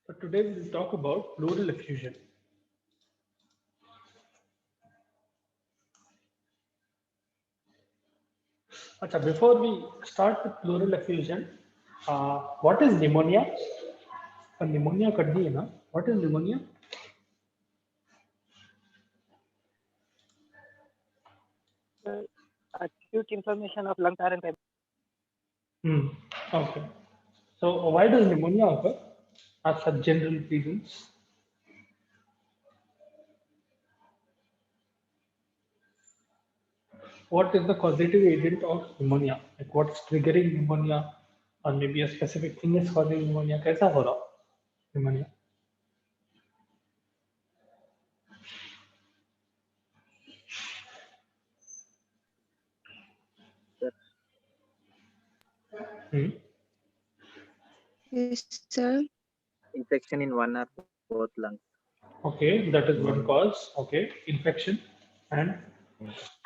So today we will talk about pleural effusion. Acha, before we start with pleural effusion, what is pneumonia? Pneumonia कर दिए ना? What is pneumonia? Acute inflammation of lung parenchyma. Hmm. Okay. So why does pneumonia occur? As such general reasons. What is the causative agent of pneumonia? Like what's triggering pneumonia, or maybe a specific thing is causing pneumonia? कैसा हो रहा pneumonia? Hmm. Yes, sir. Infection in one or both lungs. Okay, that is one cause. Okay, infection, and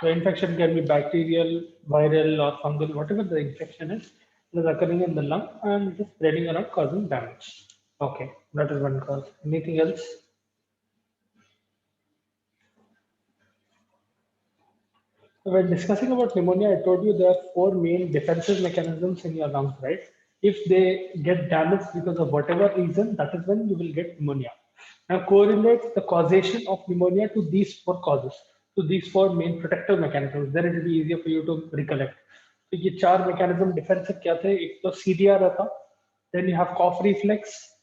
the infection can be bacterial, viral, or fungal, whatever the infection is. It is occurring in the lung and it is spreading around, causing damage. Okay, that is one cause. Anything else? When discussing about pneumonia, I told you there are four main defensive mechanisms in your lungs, right? If they get damaged because of whatever reason, that is when you will get pneumonia. Now, correlate the causation of pneumonia to these four causes, to these four main protective mechanisms. Then it will be easier for you to recollect. तो ये चार mechanism defensive क्या थे? एक तो CDR रहता, then you have cough reflex,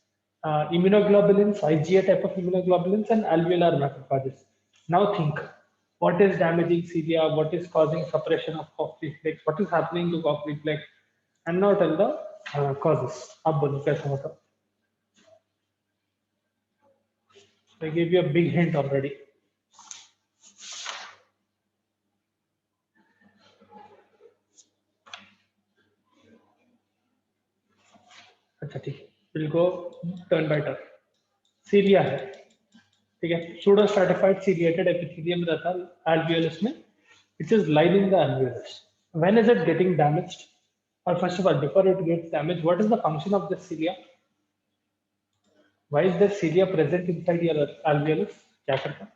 immunoglobulins, IgA type of immunoglobulins, and alveolar macrophages. Now think, what is damaging cilia? What is causing suppression of cough reflex? What is happening to cough reflex? And now tell the causes. अब बोलो कैसा होता? I gave you a big hint already. अच्छा ठीक है, we'll go turn by turn. Cilia है, ठीक है, pseudo stratified ciliated epithelium रहता है alveolus में, which is lining the alveolus. When is it getting damaged? Or first of all, before it gets damaged, what is the function of the cilia? Why is there cilia present inside your alveolus? क्या करता है?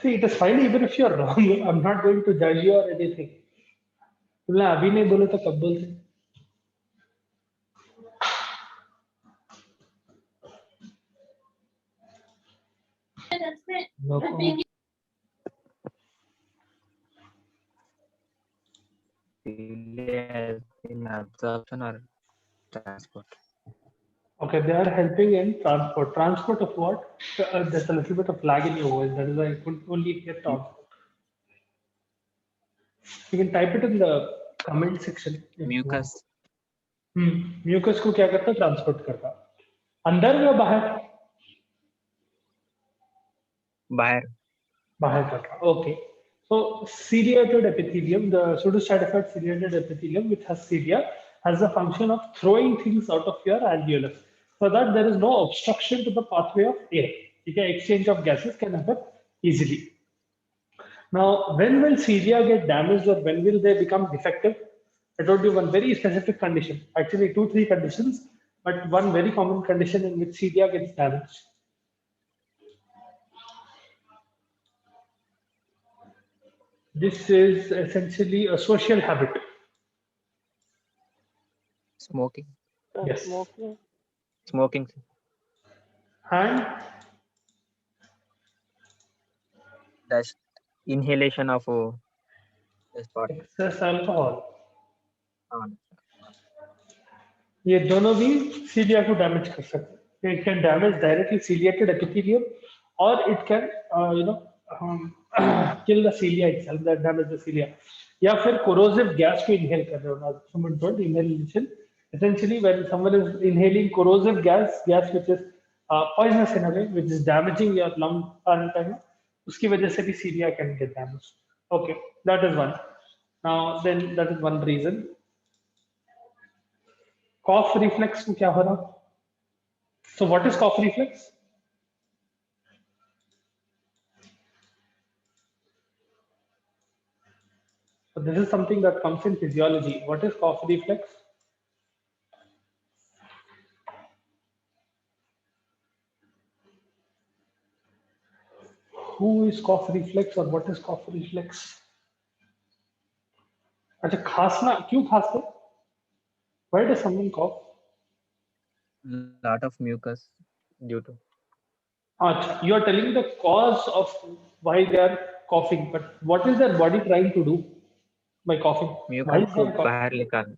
See, it is fine even if you are wrong. I'm not going to judge you or anything. तुमने अभी नहीं बोले तो कब बोलते? No comment. Cilia in absorption or transport. Okay, they are helping in transport. Transport of what? There's a little bit of lag in your voice. That is why I could only hear transport. You can type it in the comment section. Mucus. Mucus को क्या करता है? Transport करता है. अंदर या बाहर? बाहर. बाहर करता. Okay. So ciliated epithelium, the pseudostratified ciliated epithelium, which has cilia, has the function of throwing things out of your alveolus, so that there is no obstruction to the pathway of air. Okay, exchange of gases can happen easily. Now, when will cilia get damaged or when will they become defective? I told you one very specific condition, actually two, three conditions, but one very common condition in which cilia gets damaged. This is essentially a social habit. Smoking. Yes. Smoking. And Dust. Inhalation of dust part. excess alcohol. On. ये दोनों भी cilia को damage कर सकते हैं. It can damage directly ciliated epithelium, or it can, kill the cilia itself, that damage the cilia. या फिर corrosive gas को inhale कर रहे हो ना, someone told inhalation. Essentially, when someone is inhaling corrosive gas which is poisonous in a way, which is damaging your lung parenchyma, उसकी वजह से भी cilia can get damaged. Okay, that is one. Now, then that is one reason. Cough reflex में क्या हो रहा? So what is cough reflex? So this is something that comes in physiology. What is cough reflex? Who is cough reflex or what is cough reflex? अच्छा खांसना क्यों खांसते? Why does someone cough? Lot of mucus due to अच्छा, you are telling the cause of why they are coughing, but what is their body trying to do by coughing? Why mucus is को there cough? बाहर निकालना.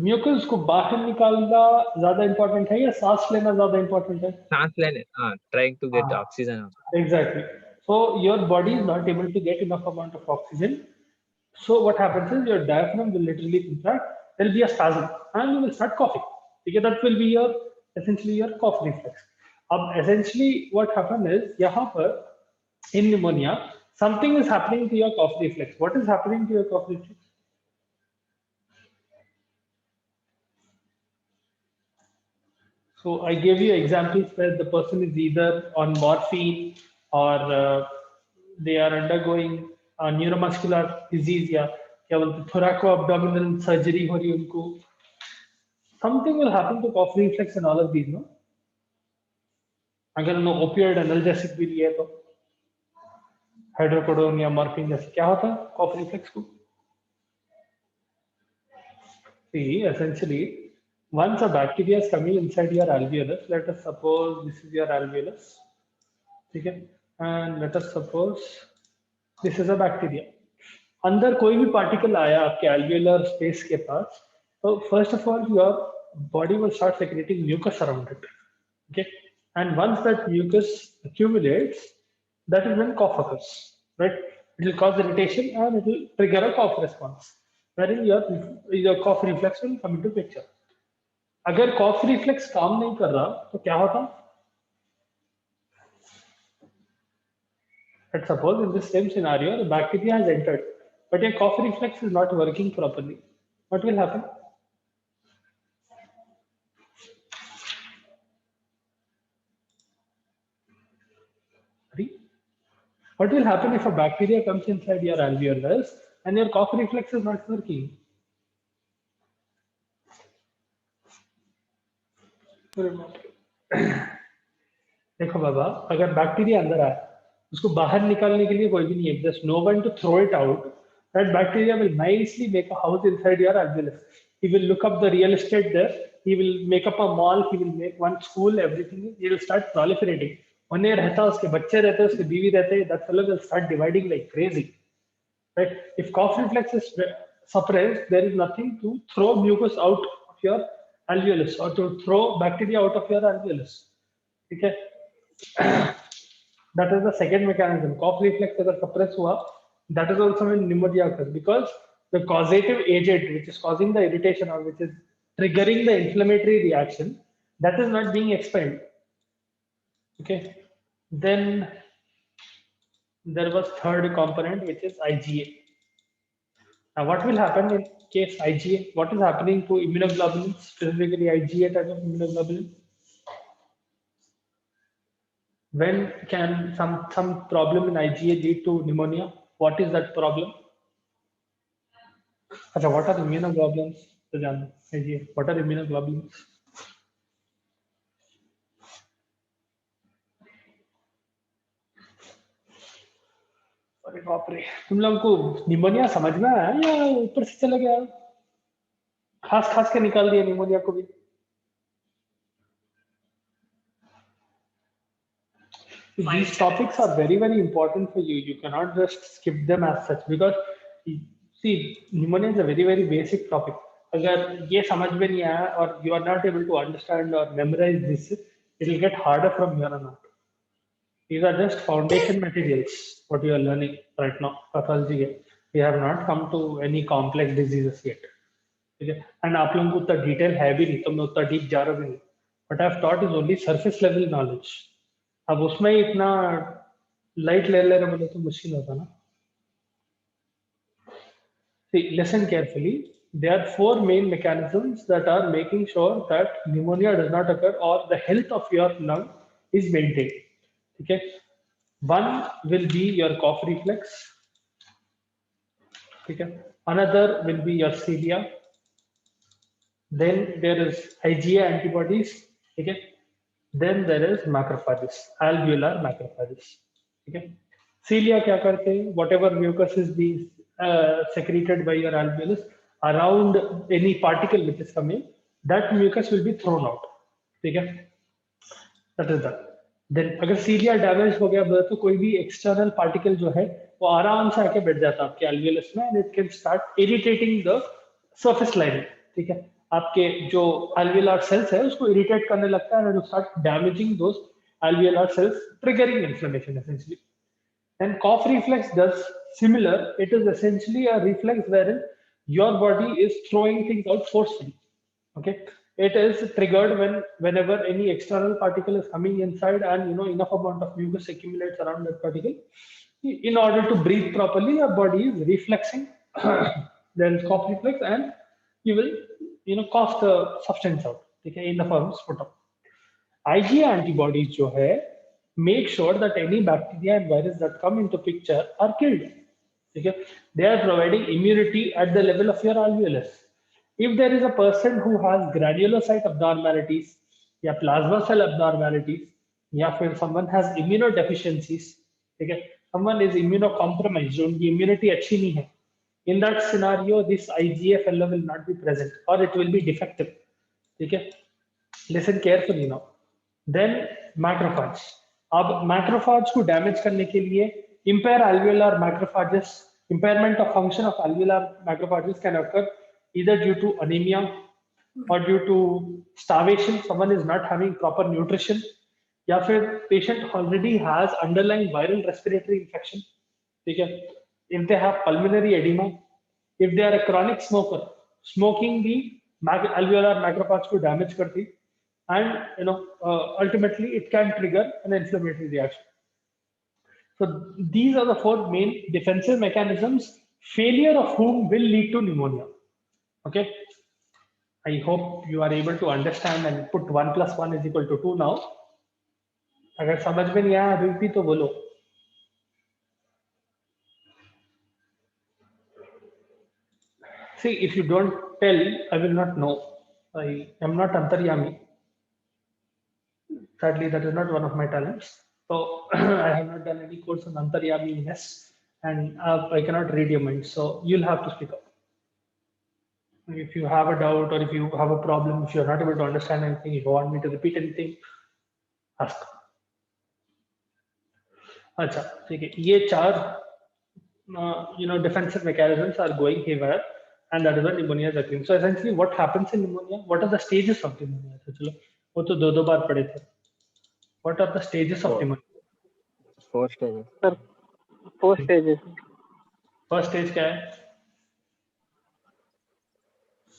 Mucus को बाहर निकालना ज्यादा important है या सांस लेना ज्यादा इंपॉर्टेंट है? सांस लेने. Trying to get oxygen out. Exactly. So your body is not able to get enough amount of oxygen. So what happens is your diaphragm will literally contract. There will be a spasm, and you will start coughing. Okay, that will be your essentially your cough reflex. Essentially what happened is यहाँ पर in pneumonia something is happening to your cough reflex. What is happening to your cough reflex? So I gave you examples where the person is either on morphine or they are undergoing neuromuscular disease या क्या बोलते हैं thoracoabdominal surgery हो रही है उनको. Something will happen to cough reflex and all of these, no? अगर उन्होंने opioid analgesic भी लिया तो हाइड्रोकोडोन या मॉर्फिन जैसे क्या होता है cough reflex को? See, essentially, once a bacteria is coming inside your alveolus, let us suppose this is your alveolus, okay, and let us suppose this is a bacteria. अंदर कोई भी पार्टिकल आया आपके alveolar space के पास, तो first of all your body will start secreting mucus around it, okay, and once that mucus accumulates, that is when cough occurs, right? It will cause irritation and it will trigger a cough response, wherein your cough reflex will come into picture. अगर cough reflex काम नहीं कर रहा तो क्या होता? Let's suppose in this same scenario the bacteria has entered, but your cough reflex is not working properly. What will happen? What will happen if a bacteria comes inside your alveolus and your cough reflex is not working? देखो बाबा, अगर bacteria अंदर आए उसको बाहर निकालने के लिए कोई भी नहीं है, just no one to throw it out. That bacteria will nicely make a house inside your alveolus. He will look up the real estate there. He will make up a mall. He will make one school. Everything. He will start proliferating. उन्हें रहता है, उसके बच्चे रहते हैं, उसके बीवी रहते हैं. That fellow will start dividing like crazy. Right? If cough reflex is suppressed, there is nothing to throw mucus out of your alveolus or to throw bacteria out of your alveolus. Okay? That is the second mechanism. Cough reflex अगर suppress हुआ, that is also when pneumonia occurs, because the causative agent which is causing the irritation or which is triggering the inflammatory reaction, that is not being expelled. Okay. Then there was third component which is IgA. Now what will happen in case IgA? What is happening to immunoglobulins, specifically IgA type of immunoglobulin? When can some problem in IgA lead to pneumonia? What is that problem? अच्छा, what are immunoglobulins? तो जानो IgA. What are immunoglobulins? अरे बाप रे, तुम लोगों को pneumonia समझ में आया या ऊपर से चला गया? खास खास के निकाल दिया निमोनिया को भी. These topics are very important for you. You cannot just skip them as such, because see, pneumonia is a very basic topic. अगर ये समझ में नहीं आया और you are not able to understand or memorize this, it will get harder from here on out. These are just foundation materials what you are learning right now. Pathology है. We have not come to any complex diseases yet. ठीक है? And आप लोगों को उतना detail है भी नहीं, तो मैं उतना डीप जा रहा भी नहीं. What I have taught is only surface level knowledge. अब उसमें ही इतना लाइट ले लेना बोले तो मुश्किल होता ना. See, listen carefully. There are four main mechanisms that are making sure that pneumonia does not occur or the health of your lung is maintained. Okay. One will be your cough reflex. ठीक है. Another will be your cilia. Then there is IgA antibodies. ठीक है. Then there is macrophages, alveolar macrophages. ठीक है. Cilia क्या करते हैं? Whatever mucus is being secreted by your alveolus around any particle which is coming, that mucus will be thrown out. ठीक है. That is that. Then अगर सीलिया damage हो गया तो कोई भी एक्सटर्नल पार्टिकल जो है वो आराम से आके बैठ जाता है आपके एल्वियोलस में and it can start irritating the surface lining. ठीक है. आपके जो एल्वियोलर सेल्स है उसको इरिटेट करने लगता है and start damaging those alveolar cells, triggering inflammation essentially. And cough reflex does similar. It is essentially a reflex wherein your body is throwing things out forcefully. Okay, it is triggered whenever any external particle is coming inside and enough amount of mucus accumulates around that particle. In order to breathe properly, your body is reflexing. There is cough reflex, and you will cough the substance out. Okay, in the form of sputum. IgA antibodies जो है make sure that any bacteria and virus that come into picture are killed. Okay? They are providing immunity at the level of your alveolus. If there is a person who has granulocyte abnormalities, या plasma cell abnormalities, या फिर someone has immunodeficiencies, ठीक है, someone is immunocompromised, जो उनकी immunity अच्छी नहीं है, in that scenario, this IgA fellow will not be present or it will be defective. ठीक है, listen carefully now. Then macrophages. अब मैक्रोफाज को डैमेज करने के लिए empire alveolar macrophages, impairment of function of alveolar macrophages can occur either due to anemia or due to starvation. Someone is not having proper nutrition, या फिर patient already has underlying viral respiratory infection. ठीक है. If they have pulmonary edema, if they are a chronic smoker, smoking the alveolar macrophage को damage करती, and ultimately it can trigger an inflammatory reaction. So these are the four main defensive mechanisms, failure of whom will lead to pneumonia. Okay, I hope you are able to understand and put 1 + 1 = 2 now. अगर समझ में नहीं आया अभी भी तो बोलो. See, if you don't tell, I will not know. I am not antaryami. Sadly, that is not one of my talents. So I have not done any course on antaryaminess, and I cannot read your mind. So you'll have to speak up. If you have a doubt or if you have a problem, if you're not able to understand anything, if you want me to repeat anything, ask. अच्छा, ठीक है. ये चार defensive mechanisms are going haywire, and that is why pneumonia is occurring. So essentially, what happens in pneumonia? What are the stages of pneumonia? So चलो, वो तो दो बार पढ़े थे. What are the stages of pneumonia? 4 stages. Sir, 4 stages. First stage क्या है?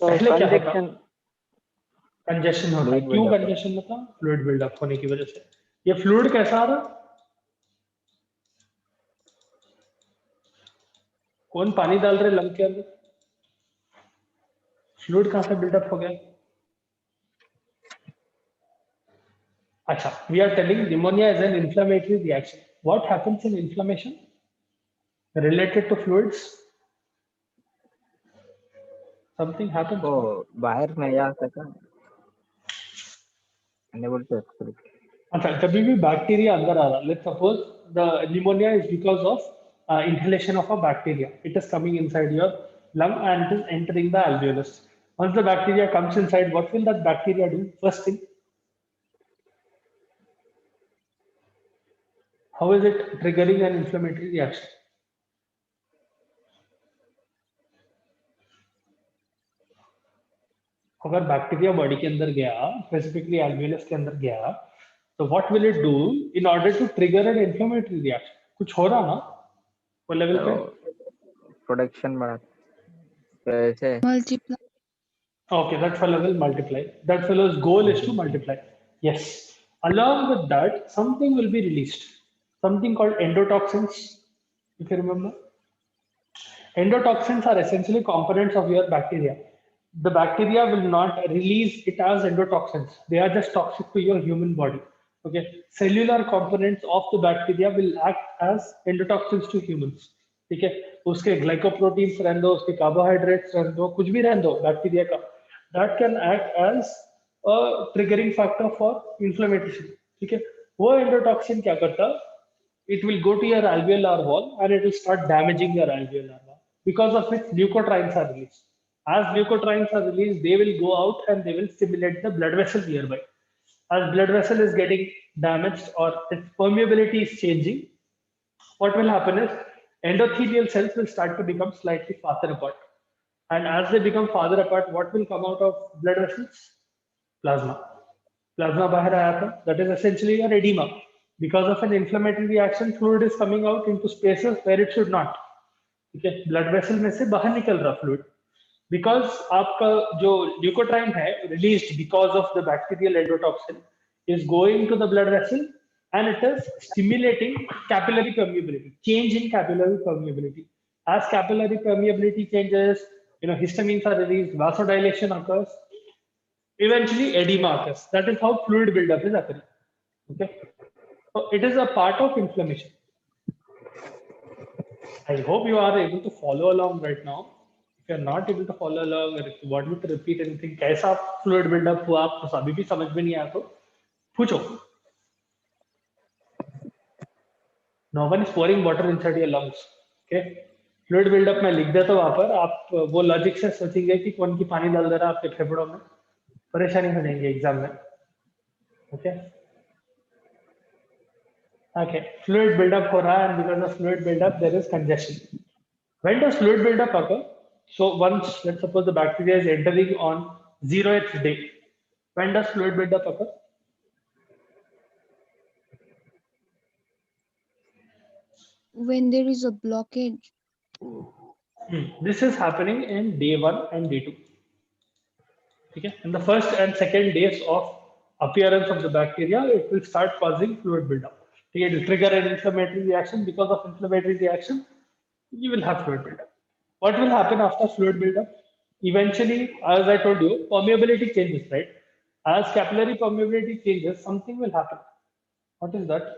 So पहले क्या होगा? congestion. कंजेशन होता है. Fluid क्यों buildup. कंजेशन होता है? फ्लूइड बिल्डअप होने की वजह से. ये फ्लूइड कैसा आ रहा? कौन पानी डाल रहे लंग के अंदर? फ्लूइड कहां से बिल्डअप हो गया? अच्छा, we are telling pneumonia is an inflammatory reaction. What happens in inflammation related to fluids? Something happens. तो बाहर नहीं आ सका. Unable to express. अच्छा, कभी भी बैक्टीरिया अंदर आ रहा. Let's suppose the pneumonia is because of inhalation of a bacteria. It is coming inside your lung and it is entering the alveolus. Once the bacteria comes inside, what will that bacteria do? First thing, how is it triggering an inflammatory reaction? अगर bacteria body के अंदर गया, specifically alveolus के अंदर गया, तो what will it do in order to trigger an inflammatory reaction? कुछ हो रहा ना वो लेवल पे? प्रोडक्शन बढ़ा कैसे? Multiply. Okay, that fellow will multiply. That fellow's goal is to multiply. Yes. Along with that, something will be released. Something called endotoxins, if you remember. Endotoxins are essentially components of your bacteria. The bacteria will not release it as endotoxins. They are just toxic to your human body. Okay. Cellular components of the bacteria will act as endotoxins to humans. ठीक है, उसके glycoproteins रहने दो, उसके carbohydrates रहने दो, कुछ भी रहने दो बैक्टीरिया का, that can act as a triggering factor for inflammation. ठीक है, वो एंडोटॉक्सिन क्या करता, it will go to your alveolar wall and it will start damaging your alveolar wall, because of which leukotrienes are released. As leukotrienes are released, they will go out and they will stimulate the blood vessel nearby. As blood vessel is getting damaged or its permeability is changing, what will happen is endothelial cells will start to become slightly farther apart. And as they become farther apart, what will come out of blood vessels? Plasma. Plasma bahar aaya tha, that is essentially an edema. Because of an inflammatory reaction, fluid is coming out into spaces where it should not. ठीक है, blood vessel में से बाहर निकल रहा fluid, because आपका जो leukotriene है released because of the bacterial endotoxin is going to the blood vessel and it is stimulating capillary permeability, change in capillary permeability. As capillary permeability changes, histamines are released, vasodilation occurs, eventually edema occurs. That is how fluid buildup is occurring. Okay, so it is a part of inflammation. I hope you are able to follow along right now. If you are not able to follow along, or if you want me to repeat anything, कैसा fluid buildup हुआ आपको अभी भी समझ में नहीं आया तो पूछो. No one is pouring water inside your lungs. Okay, fluid buildup मैं लिख देता हूँ वहाँ पर, आप वो लॉजिक से सोचेंगे कि कौन की पानी डाल दे रहा है आपके फेफड़ों में, परेशानी हो जाएंगे एग्जाम में. Okay. Okay, fluid buildup हो रहा है, and because of fluid buildup there is congestion. When does fluid buildup occur? So once, let's suppose the bacteria is entering on 0th day, when does fluid buildup occur? When there is a blockage. This is happening in day 1 and day 2. Okay, in the first and second days of appearance of the bacteria, it will start causing fluid buildup. Okay, it will trigger an inflammatory reaction. Because of inflammatory reaction, you will have fluid buildup. What will happen after fluid buildup? Eventually, as I told you, permeability changes, right? As capillary permeability changes, something will happen. What is that?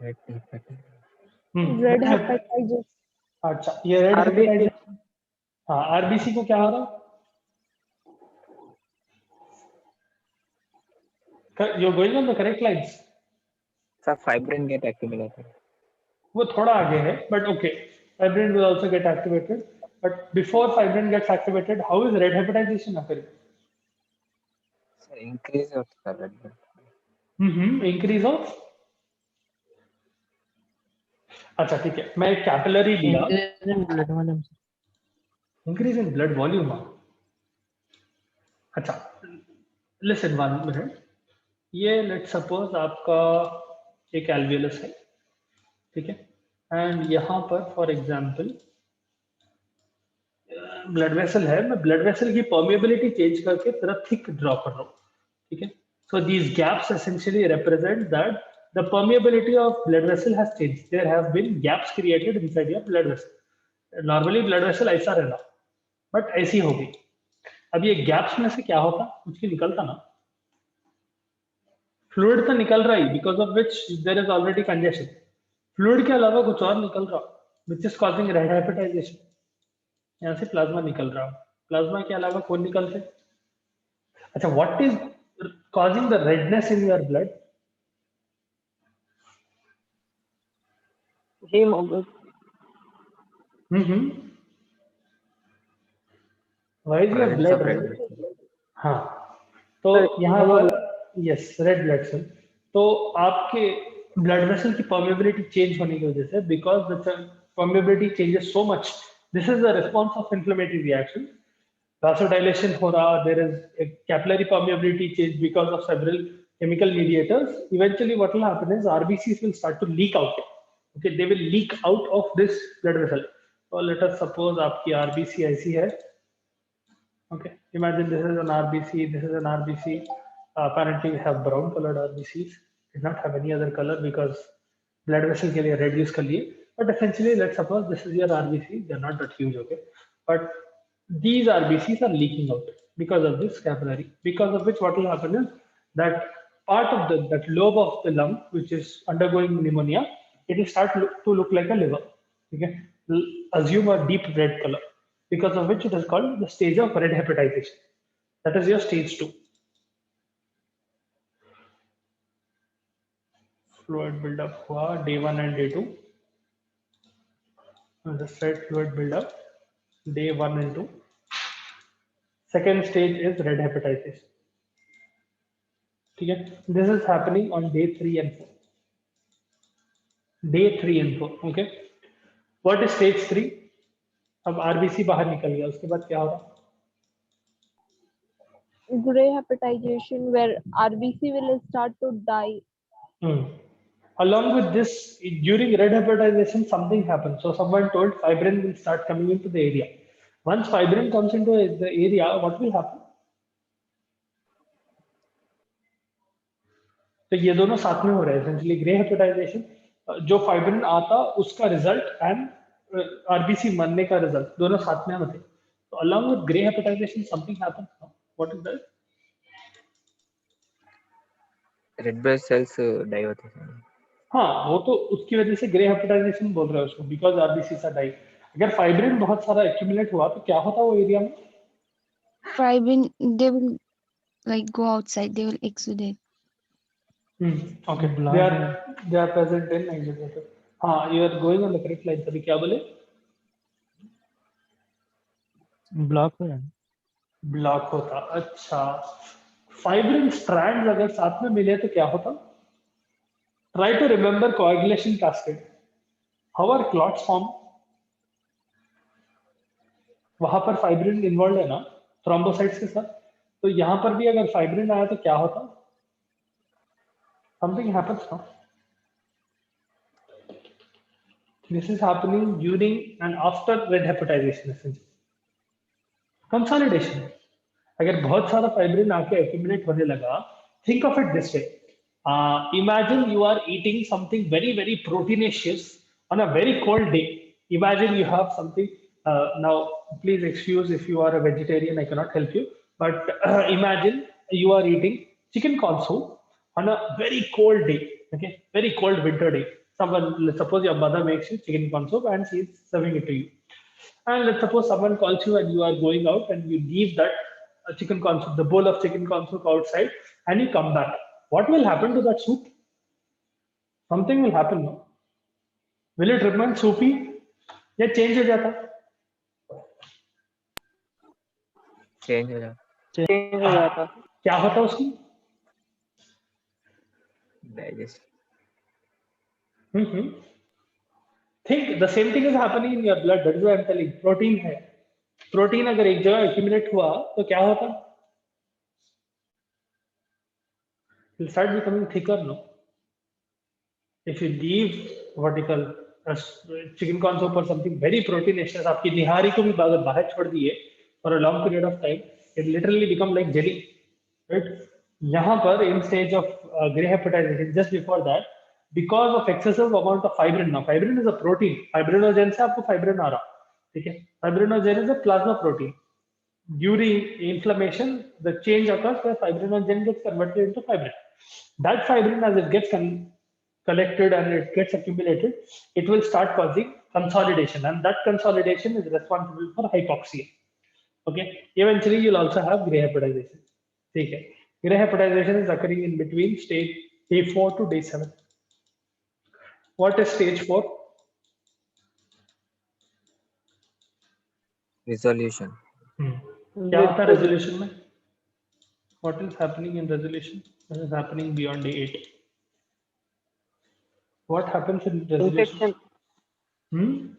Red hepatitis. अच्छा, ये red RBC. Hepatitis. हाँ, RBC को क्या हो रहा? You're going on the correct lines. Sir, fibrin get activated. वो थोड़ा आगे है, but okay. Fibrin will also get activated. But before fibrin gets activated, how is red hepatization occurring? Sir, increase of the red blood. Increase of. अच्छा ठीक है, मैं capillary लिया. Increase in blood volume. अच्छा, listen one minute. ये let's suppose आपका एक alveolus है, ठीक है, and यहाँ पर for example ब्लड वेसल है, मैं ब्लड वेसल की परमेबिलिटी चेंज करके थोड़ा थिक ड्रॉ कर रहा हूँ. ठीक है, so these gaps essentially represent that the permeability of blood vessel has changed. There have been gaps created inside your blood vessel. Normally blood vessel ऐसा रहना, but ऐसी होगी. अब ये गैप्स में से क्या होता, कुछ की निकलता ना, फ्लूइड तो निकल रहा ही, because of which there is already congestion. Fluid के अलावा कुछ और निकल रहा, which is causing red hepatization. यहाँ से प्लाज्मा निकल रहा, प्लाज्मा के अलावा कौन निकलते? अच्छा, what is causing the redness in your blood? Hemoglobin. Why is your blood red? हाँ, तो यहाँ पर यस, रेड ब्लड सेल. तो आपके ब्लड वेसल की परमेबिलिटी चेंज होने की वजह से, because the permeability changes so much, this is the response of inflammatory reaction. vasodilation हो रहा, there is a capillary permeability change because of several chemical mediators. Eventually what will happen is RBCs will start to leak out. Okay, they will leak out of this blood vessel. So let us suppose आपकी RBC ऐसी है. Okay, imagine this is an RBC, this is an RBC. Apparently we have brown colored RBCs. Did not have any other color because blood vessel के लिए red use कर लिए. But essentially, let's suppose this is your RBC. They're not that huge, okay? But these RBCs are leaking out because of this capillary. Because of which, what will happen is that part of that lobe of the lung, which is undergoing pneumonia, it will start to look like a liver. ठीक है, assume a deep red color, because of which it is called the stage of red hepatization. That is your stage 2. Fluid buildup हुआ day 1 and day 2. Just write fluid buildup day 1 and 2. Second stage is red hepatitis. ठीक है, this is happening on day 3 and 4. Day 3 and 4. Okay. What is stage 3? अब RBC बाहर निकल गया, उसके बाद क्या होगा? Gray hepatization, where RBC will start to die. Along with this, during red hepatization, something happens. So someone told fibrin will start coming into the area. Once fibrin comes into the area, what will happen? तो ये दोनों साथ में हो रहे हैं. Essentially, grey hepatization, जो fibrin आता उसका रिजल्ट एंड आरबीसी मरने का रिजल्ट दोनों साथ में होते. तो along with grey hepatization something happens. What is that? Red blood cells die होते हैं. हाँ, वो तो उसकी वजह से ग्रे हेपेटाइजेशन बोल रहे हैं उसको, बिकॉज आरबीसी सा डाई. अगर फाइब्रिन बहुत सारा एक्यूमुलेट हुआ तो क्या होता वो एरिया में? Fibrin, they will like go outside, they will exudate. Okay, they are present in exudative. हाँ, you are going on the correct line. तभी क्या बोले? ब्लॉक हो रहा है. ब्लॉक होता. अच्छा, फाइब्रिन स्ट्रैंड्स अगर साथ में मिले तो क्या होता? Try to remember coagulation cascade. How are clots formed? वहां पर फाइब्रिन इन्वॉल्व है ना थ्रोम्बोसाइट्स के साथ. तो यहाँ पर भी अगर फाइब्रिन आया तो क्या होता? Something happens now. This is happening during and after red hepatization essentially. Consolidation. अगर बहुत सारा फाइब्रिन आके accumulate होने लगा, think of it this way. Imagine you are eating something very proteinaceous on a very cold day. Imagine you have something. Now, please excuse if you are a vegetarian, I cannot help you. But imagine you are eating chicken corn soup on a very cold day. Okay, very cold winter day. Someone, let's suppose your mother makes you chicken corn soup and she is serving it to you. And let's suppose someone calls you and you are going out and you leave that chicken corn soup, the bowl of chicken corn soup outside, and you come back. What will happen to that soup? Something will happen, no? Will it remain soupy? या change हो जाता? Change हो जाता. Change हो जाता. क्या होता उसकी? Digest. Think the same thing is happening in your blood. That is why I'm telling. Protein है. Protein अगर एक जगह accumulate हुआ तो क्या होता? Will start becoming thicker, no? If you leave what you call chicken corn soup or something very proteinaceous, आपकी निहारी को भी अगर बाहर छोड़ दिए for a long period of time, it literally become like jelly, right? यहाँ पर in stage of gray hepatization, just before that, because of excessive amount of fibrin. Now, fibrin is a protein. Fibrinogen से आपको fibrin आ रहा, ठीक है? Fibrinogen is a plasma protein. During inflammation, the change occurs where fibrinogen gets converted into fibrin. That fibrin, as it gets collected and it gets accumulated, it will start causing consolidation, and that consolidation is responsible for hypoxia. Okay, eventually you'll also have gray hepatization. Okay, gray hepatization is occurring in between stage day 4 to day 7. What is stage 4? Resolution. क्या होता है resolution में? What is happening in resolution? What is happening beyond day 8? What happens in resolution? Infection.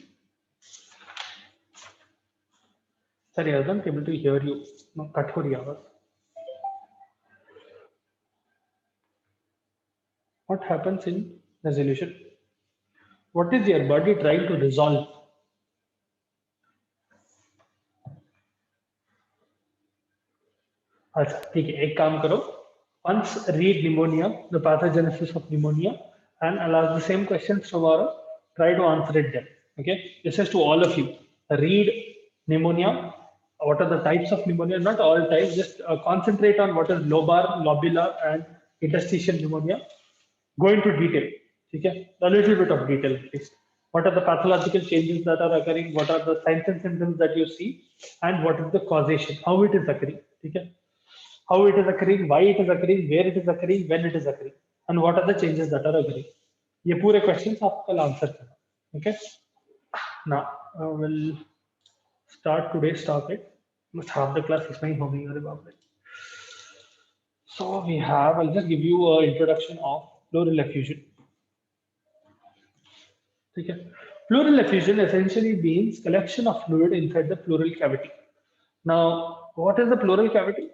Sorry, I wasn't able to hear you. No, cut हो रही आवाज. What happens in resolution? What is your body trying to resolve? अच्छा, ठीक है, एक काम करो. Once read pneumonia, the pathogenesis of pneumonia, and I'll ask the same questions tomorrow. Try to answer it then. Okay, this is to all of you. Read pneumonia. What are the types of pneumonia? Not all types. Just concentrate on what is lobar, lobular, and interstitial pneumonia. Go into detail. Okay, a little bit of detail, please. What are the pathological changes that are occurring? What are the signs and symptoms that you see? And what is the causation? How it is occurring? Okay? How it is occurring? Why it is occurring? Where it is occurring? When it is occurring? And what are the changes that are occurring? ये पूरे questions आप कल answer करना. Okay? Now we'll start today's topic. Must half the class is नहीं होगी अरे बाप रे. So we have. I'll just give you an introduction of pleural effusion. Okay. Pleural effusion essentially means collection of fluid inside the pleural cavity. Now, what is the pleural cavity?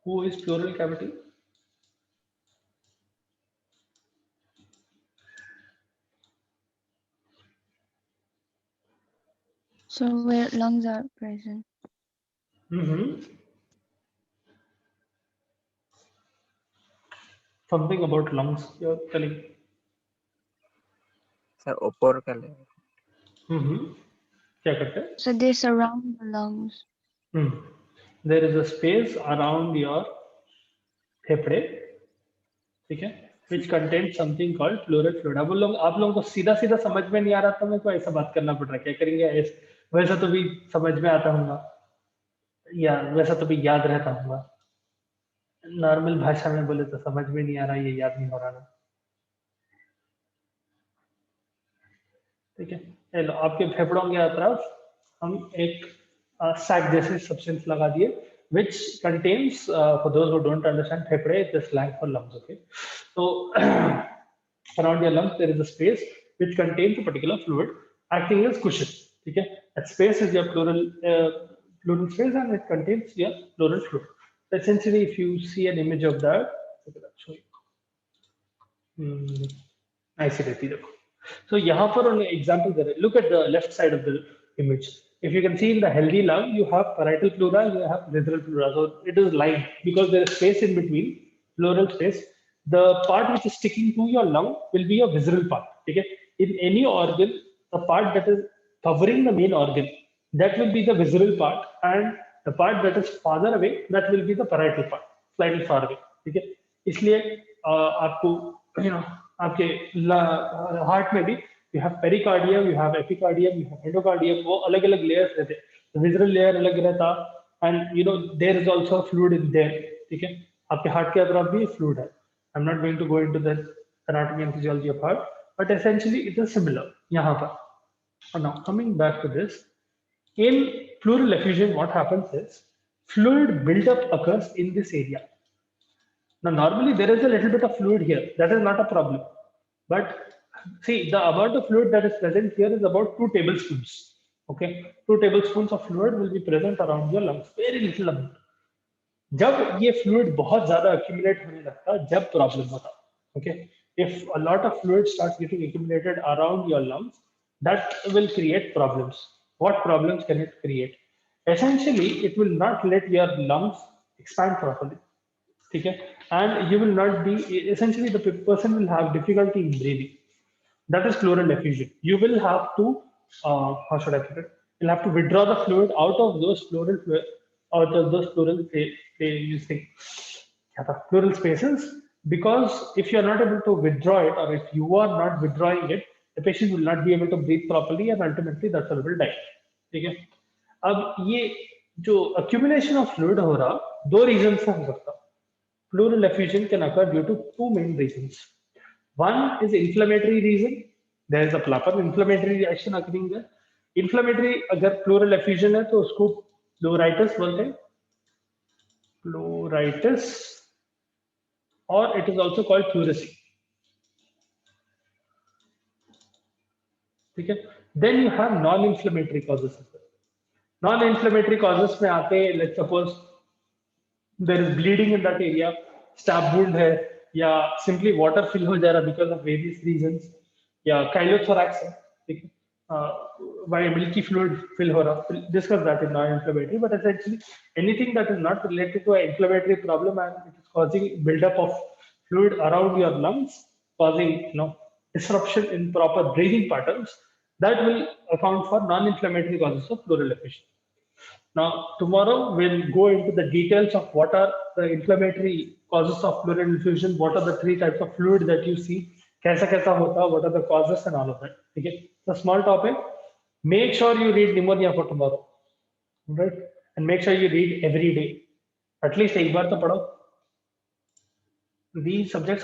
Who is pleural cavity? So where lungs are present. Something about lungs you're telling. Sir ऊपर का ले क्या करते हैं? So they surround the lungs. There is a space around your फेफड़े, ठीक है, which contains something called pleural fluid. अब आप लोगों को सीधा सीधा समझ में नहीं आ रहा तो मेरे को ऐसा बात करना पड़ रहा है. क्या करेंगे? वैसा तो भी समझ में आता होगा या वैसा तो भी याद रहता होगा. नॉर्मल भाषा में बोले तो समझ में नहीं आ रहा, ये याद नहीं हो रहा ना. ठीक है, चलो आपके फेफड़ों के तरफ हम एक सैक जैसे सब्सटेंस लगा दिए, which contains for those who don't understand, फेफड़े is the slang for lungs. Okay, so around your lungs there is a space which contains a particular fluid acting as cushion. ठीक है, that space is your pleural space and it contains your pleural fluid. So essentially, if you see an image of that, look at that, show you. ऐसी रहती देखो. So यहाँ पर on example there, look at the left side of the image. If you can see in the healthy lung, you have parietal pleura, you have visceral pleura. So it is lined because there is space in between, pleural space. The part which is sticking to your lung will be your visceral part. Okay? In any organ, the part that is covering the main organ, that will be the visceral part, and the part that is farther away, that will be the parietal part, slightly far away. ठीक है, इसलिए आपको आपके heart में भी you have pericardium, you have epicardium, you have endocardium, वो अलग अलग layers रहते हैं. The visceral layer अलग रहता, and there is also fluid in there. ठीक है, आपके हार्ट के तरफ भी fluid है. I'm not going to go into the anatomy and physiology of heart, but essentially it is similar यहाँ पर. And now coming back to this, in pleural effusion, what happens is fluid buildup occurs in this area. Now, normally there is a little bit of fluid here. That is not a problem. But see, the amount of fluid that is present here is about 2 tablespoons. Okay, 2 tablespoons of fluid will be present around your lungs. Very little amount. जब ये fluid बहुत ज़्यादा accumulate होने लगता, जब problem होता. Okay, if a lot of fluid starts getting accumulated around your lungs, that will create problems. What problems can it create? Essentially, it will not let your lungs expand properly. Okay, and you will not be, essentially the person will have difficulty in breathing. That is pleural effusion. You will have to, how should I put it? You'll have to withdraw the fluid out of those pleural pleural spaces, because if you are not able to withdraw it, or if you are not withdrawing it, the patient will not be able to breathe properly, and ultimately that person will die. ठीक है, अब ये जो accumulation of fluid हो रहा, 2 reasons से हो सकता. Pleural effusion can occur due to 2 main reasons. One is inflammatory reason. There is a proper inflammatory reaction occurring there. Inflammatory, अगर pleural effusion है तो उसको pleuritis बोलते हैं. Pleuritis, or it is also called pleurisy. ठीक है. Then you have non-inflammatory causes. Non-inflammatory causes में आते, let's suppose there is bleeding in that area, stab wound है, या simply water fill हो जा रहा because of various reasons, या chylothorax है, ठीक है, why milky fluid fill हो रहा. We'll discuss that in non-inflammatory, but essentially anything that is not related to an inflammatory problem and it is causing buildup of fluid around your lungs, causing disruption in proper breathing patterns, that will account for non-inflammatory causes of pleural effusion. Now, tomorrow we'll go into the details of what are the inflammatory causes of pleural effusion, what are the 3 types of fluid that you see कैसा कैसा होता, what are the causes and all of that. ठीक है, the small topic. Make sure you read pneumonia for tomorrow, right? And make sure you read every day. At least एक बार तो पढ़ो. These subjects